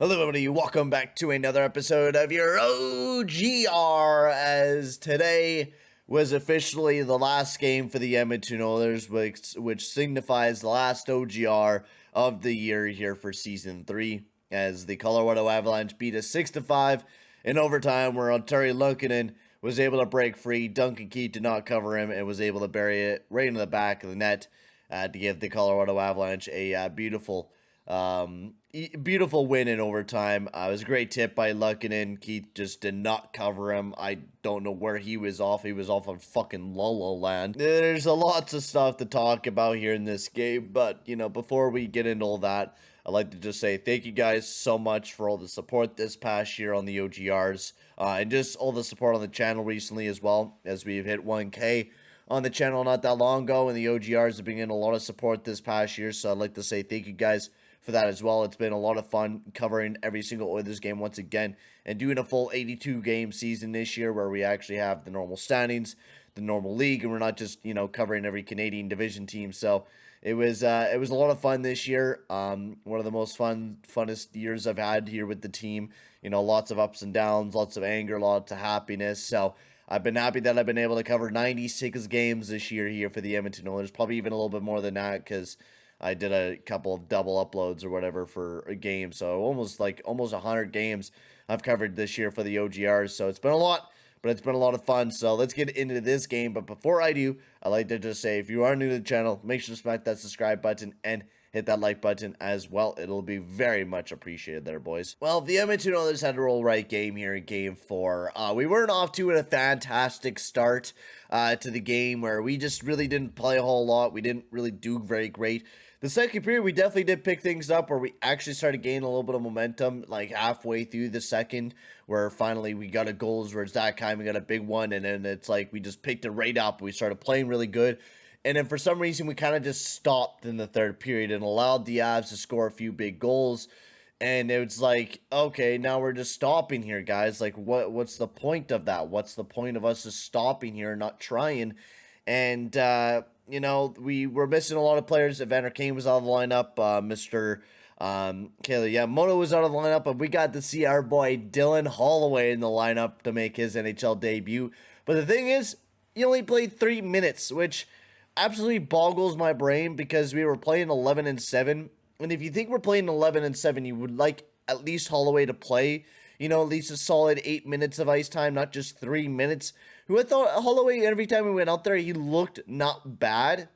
Hello everybody, welcome back to another episode of your OGR, as today was officially the last game for the Edmonton Oilers, which signifies the last OGR of the year here for Season 3, as the Colorado Avalanche beat us 6-5 in overtime, where Terry Lunkinen was able to break free. Duncan Keith did not cover him and was able to bury it right in the back of the net to give the Colorado Avalanche a beautiful win in overtime. It was a great tip by Luckinen. Keith just did not cover him. I don't know where he was off. He was off on fucking Lolo land. There's lots of stuff to talk about here in this game, but, before we get into all that, I'd like to just say thank you guys so much for all the support this past year on the OGRs, and just all the support on the channel recently as well, as we've hit 1K on the channel not that long ago, and the OGRs have been getting a lot of support this past year, so I'd like to say thank you guys for that as well. It's been a lot of fun covering every single Oilers game once again, and doing a full 82 game season this year, where we actually have the normal standings, the normal league, and we're not just covering every Canadian division team. So it was a lot of fun this year. One of the most funnest years I've had here with the team. Lots of ups and downs, lots of anger, lots of happiness. So I've been happy that I've been able to cover 96 games this year here for the Edmonton Oilers. Probably even a little bit more than that, because I did a couple of double uploads or whatever for a game. So almost 100 games I've covered this year for the OGRs. So it's been a lot, but it's been a lot of fun. So let's get into this game. But before I do, I'd like to just say, if you are new to the channel, make sure to smack that subscribe button and hit that like button as well. It'll be very much appreciated there, boys. Well, the Edmonton Oilers had a roll right game here in Game 4. We weren't off to a fantastic start to the game, where we just really didn't play a whole lot. We didn't really do very great. The second period, we definitely did pick things up, where we actually started gaining a little bit of momentum, like halfway through the second, where finally we got a goals where Zach Hyman got a big one, and then it's like we just picked it right up. We started playing really good. And then for some reason, we kind of just stopped in the third period and allowed the Avs to score a few big goals. And it was like, okay, now we're just stopping here, guys. Like, what's the point of that? What's the point of us just stopping here and not trying? And, we were missing a lot of players. Evander Kane was out of the lineup. Mr. Kayla Yamamoto was out of the lineup. But we got to see our boy Dylan Holloway in the lineup to make his NHL debut. But the thing is, he only played 3 minutes, which absolutely boggles my brain, because we were playing 11-7. And if you think we're playing 11-7, you would like at least Holloway to play, at least a solid 8 minutes of ice time, not just 3 minutes. Who I thought Holloway, every time we went out there, he looked not bad.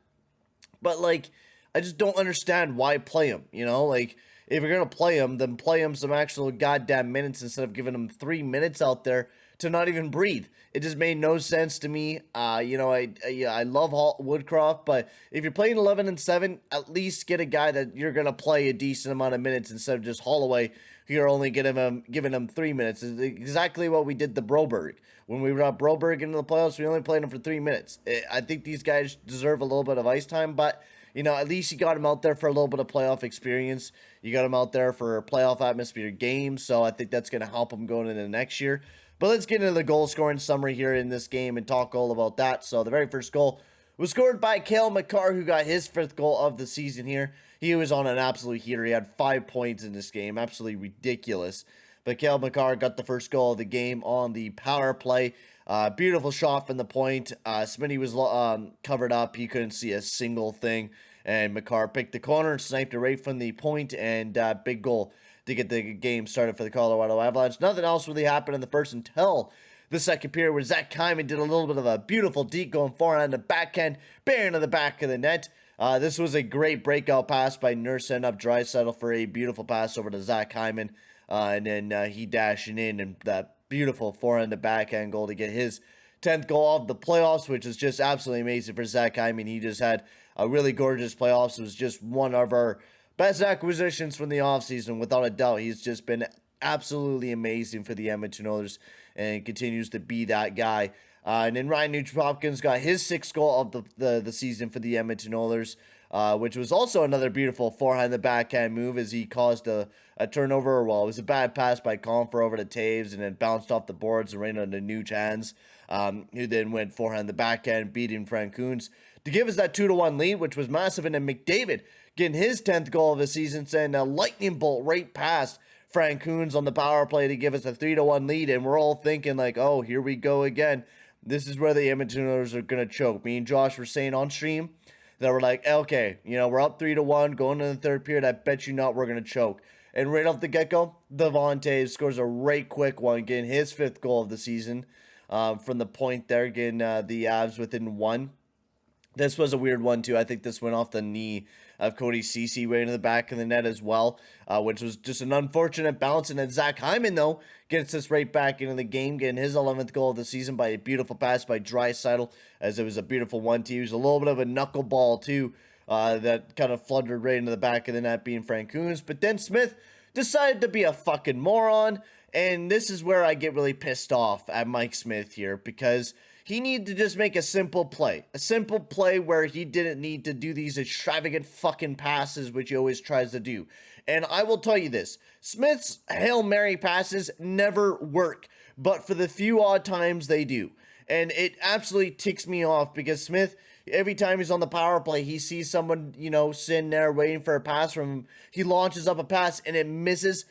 But, I just don't understand why play him, Like, if you're going to play him, then play him some actual goddamn minutes instead of giving him 3 minutes out there to not even breathe. It just made no sense to me. I love Woodcroft, but if you're playing 11-7, at least get a guy that you're going to play a decent amount of minutes instead of just Holloway, who you're only giving him 3 minutes. It's exactly what we did to Broberg. When we brought Broberg into the playoffs, we only played him for 3 minutes. I think these guys deserve a little bit of ice time, but at least you got him out there for a little bit of playoff experience. You got him out there for playoff atmosphere games, so I think that's going to help him going into next year. But let's get into the goal scoring summary here in this game and talk all about that. So the very first goal was scored by COL, who got his 5th goal of the season here. He was on an absolute heater. He had 5 points in this game. Absolutely ridiculous. But COL got the first goal of the game on the power play. Beautiful shot from the point. Smitty was covered up. He couldn't see a single thing. And Makar picked the corner, sniped it right from the point, and big goal to get the game started for the Colorado Avalanche. Nothing else really happened in the first until the second period, where Zach Hyman did a little bit of a beautiful deep going forehand to backhand, bearing to the back of the net. This was a great breakout pass by Nurse, setting up Draisaitl for a beautiful pass over to Zach Hyman. And then he dashing in, and that beautiful forehand to backhand goal to get his 10th goal of the playoffs, which is just absolutely amazing for Zach Hyman. He just had a really gorgeous playoffs. It was just one of our best acquisitions from the offseason, without a doubt. He's just been absolutely amazing for the Edmonton Oilers and continues to be that guy. And then Ryan Nugent-Hopkins got his 6th goal of the season for the Edmonton Oilers, which was also another beautiful forehand the backhand move, as he caused a turnover. Well, it was a bad pass by Comfer over to Taves, and then bounced off the boards and right onto Nuge hands, who then went forehand the backhand, beating Frank Kuhns to give us that 2-1 lead, which was massive. And then McDavid getting his 10th goal of the season, sending a lightning bolt right past Frank Coons on the power play to give us a 3-1 lead, and we're all thinking like, oh, here we go again. This is where the Edmonton Oilers are going to choke. Me and Josh were saying on stream that we're like, okay, we're up 3-1, going into the third period. I bet you not we're going to choke. And right off the get-go, Devontae scores a right quick one, getting his 5th goal of the season from the point there, getting the Avs within 1. This was a weird one, too. I think this went off the knee of Cody Ceci right in the back of the net as well, which was just an unfortunate bounce. And then Zach Hyman, though, gets us right back into the game, getting his 11th goal of the season by a beautiful pass by Draisaitl, as it was a beautiful 1-2. It was a little bit of a knuckleball, too, that kind of fluttered right into the back of the net, being Frank Coons. But then Smith decided to be a fucking moron, and this is where I get really pissed off at Mike Smith here, because he needed to just make a simple play. A simple play where he didn't need to do these extravagant fucking passes, which he always tries to do. And I will tell you this, Smith's Hail Mary passes never work, but for the few odd times they do. And it absolutely ticks me off, because Smith, every time he's on the power play, he sees someone, sitting there waiting for a pass from him. He launches up a pass and it misses.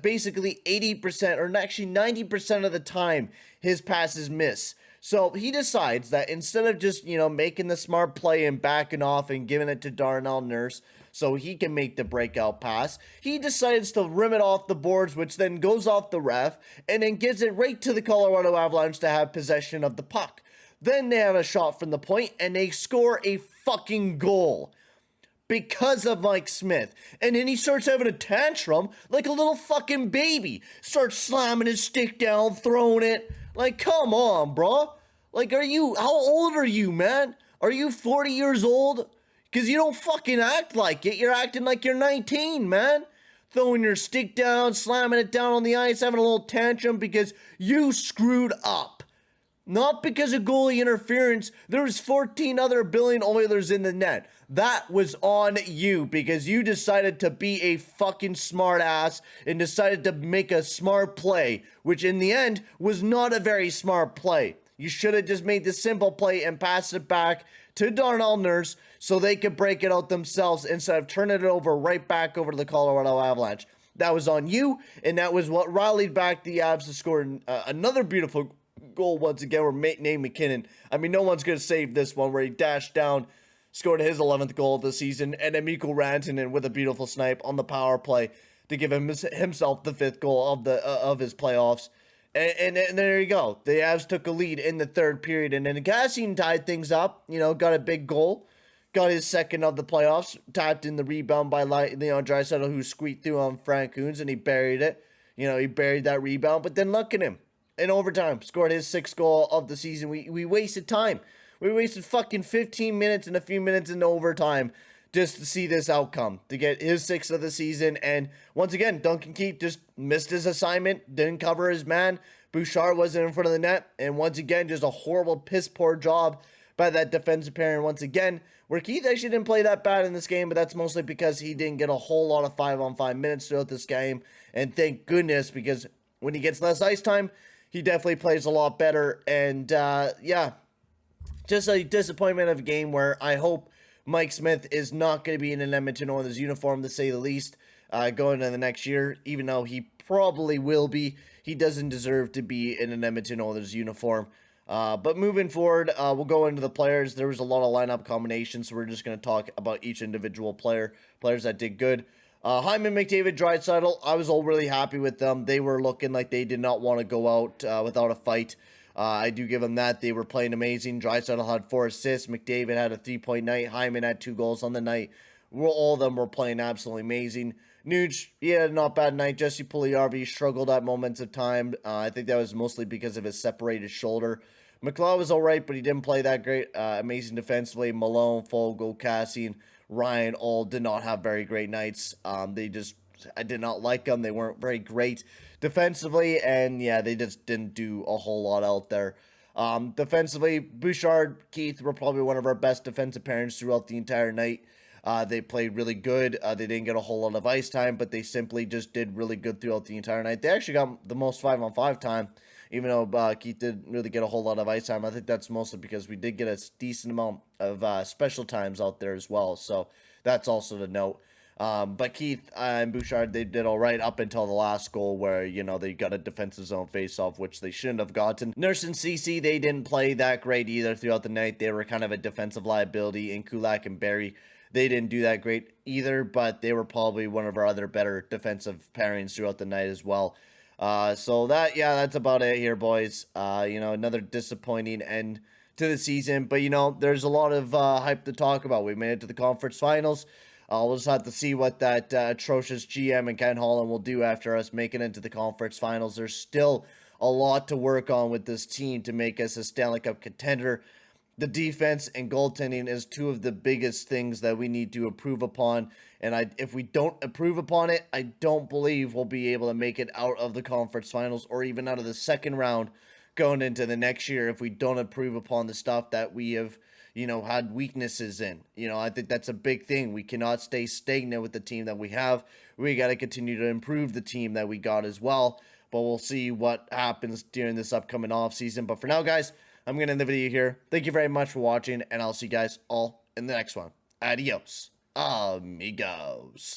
Basically 80%, or actually 90% of the time, his passes miss. So he decides that instead of just, making the smart play and backing off and giving it to Darnell Nurse so he can make the breakout pass, he decides to rim it off the boards, which then goes off the ref and then gives it right to the Colorado Avalanche to have possession of the puck. Then they have a shot from the point and they score a fucking goal because of Mike Smith. And then he starts having a tantrum like a little fucking baby. Starts slamming his stick down, throwing it. Like, come on, bro. Like, how old are you, man? Are you 40 years old? Because you don't fucking act like it. You're acting like you're 19, man. Throwing your stick down, slamming it down on the ice, having a little tantrum because you screwed up. Not because of goalie interference. There was 14 other billion Oilers in the net. That was on you, because you decided to be a fucking smart ass and decided to make a smart play, which in the end was not a very smart play. You should have just made the simple play and passed it back to Darnell Nurse so they could break it out themselves instead of turning it over right back over to the Colorado Avalanche. That was on you, and that was what rallied back the Avs to score another beautiful goal once again, where Nate McKinnon, no one's going to save this one, where he dashed down, scored his 11th goal of the season, and then Mikko Rantanen with a beautiful snipe on the power play to give himself the 5th goal of his playoffs. And there you go. The Avs took a lead in the third period, and then Kassian tied things up, got a big goal, got his 2nd of the playoffs, tapped in the rebound by Draisaitl, who squeaked through on Frank Coons, and he buried it. He buried that rebound, but then look at him. In overtime, scored his 6th goal of the season. We wasted time. We wasted fucking 15 minutes and a few minutes into overtime just to see this outcome, to get his 6th of the season. And once again, Duncan Keith just missed his assignment, didn't cover his man. Bouchard wasn't in front of the net. And once again, just a horrible, piss-poor job by that defensive pair. And once again, where Keith actually didn't play that bad in this game, but that's mostly because he didn't get a whole lot of 5-on-5 minutes throughout this game. And thank goodness, because when he gets less ice time, he definitely plays a lot better. And just a disappointment of a game where I hope Mike Smith is not going to be in an Edmonton Oilers uniform, to say the least, going into the next year. Even though he probably will be, he doesn't deserve to be in an Edmonton Oilers uniform. But moving forward, we'll go into the players. There was a lot of lineup combinations, so we're just going to talk about each individual players that did good. Hyman, McDavid, Draisaitl, I was all really happy with them. They were looking like they did not want to go out without a fight. I do give them that. They were playing amazing. Draisaitl had 4 assists. McDavid had a 3-point night. Hyman had 2 goals on the night. All of them were playing absolutely amazing. Nuge, he had a not bad night. Jesse Puljujarvi struggled at moments of time. I think that was mostly because of his separated shoulder. McLeod was all right, but he didn't play that great. Amazing defensively. Malone, Fogle, Kassian, Ryan all did not have very great nights. I did not like them. They weren't very great defensively, and yeah, they just didn't do a whole lot out there. Defensively, Bouchard, Keith were probably one of our best defensive pairings throughout the entire night. They played really good. They didn't get a whole lot of ice time, but they simply just did really good throughout the entire night. They actually got the most 5-on-5 time, even though Keith didn't really get a whole lot of ice time. I think that's mostly because we did get a decent amount of special times out there as well, so that's also to note. But Keith and Bouchard, they did all right up until the last goal where, you know, they got a defensive zone face-off, which they shouldn't have gotten. Nurse and CC, they didn't play that great either throughout the night. They were kind of a defensive liability. And Kulak and Barry, they didn't do that great either, but they were probably one of our other better defensive pairings throughout the night as well. So that's about it here, boys. You know, another disappointing end to the season, but you know, there's a lot of hype to talk about. We made it to the conference finals. We'll just have to see what that atrocious GM and Ken Holland will do after us making it into the conference finals. There's still a lot to work on with this team to make us a Stanley Cup contender. The defense and goaltending is two of the biggest things that we need to improve upon. And if we don't improve upon it, I don't believe we'll be able to make it out of the conference finals or even out of the second round going into the next year if we don't improve upon the stuff that we have, you know, had weaknesses in. You know, I think that's a big thing. We cannot stay stagnant with the team that we have. We got to continue to improve the team that we got as well. But we'll see what happens during this upcoming offseason. But for now, guys, I'm going to end the video here. Thank you very much for watching, and I'll see you guys all in the next one. Adios, amigos.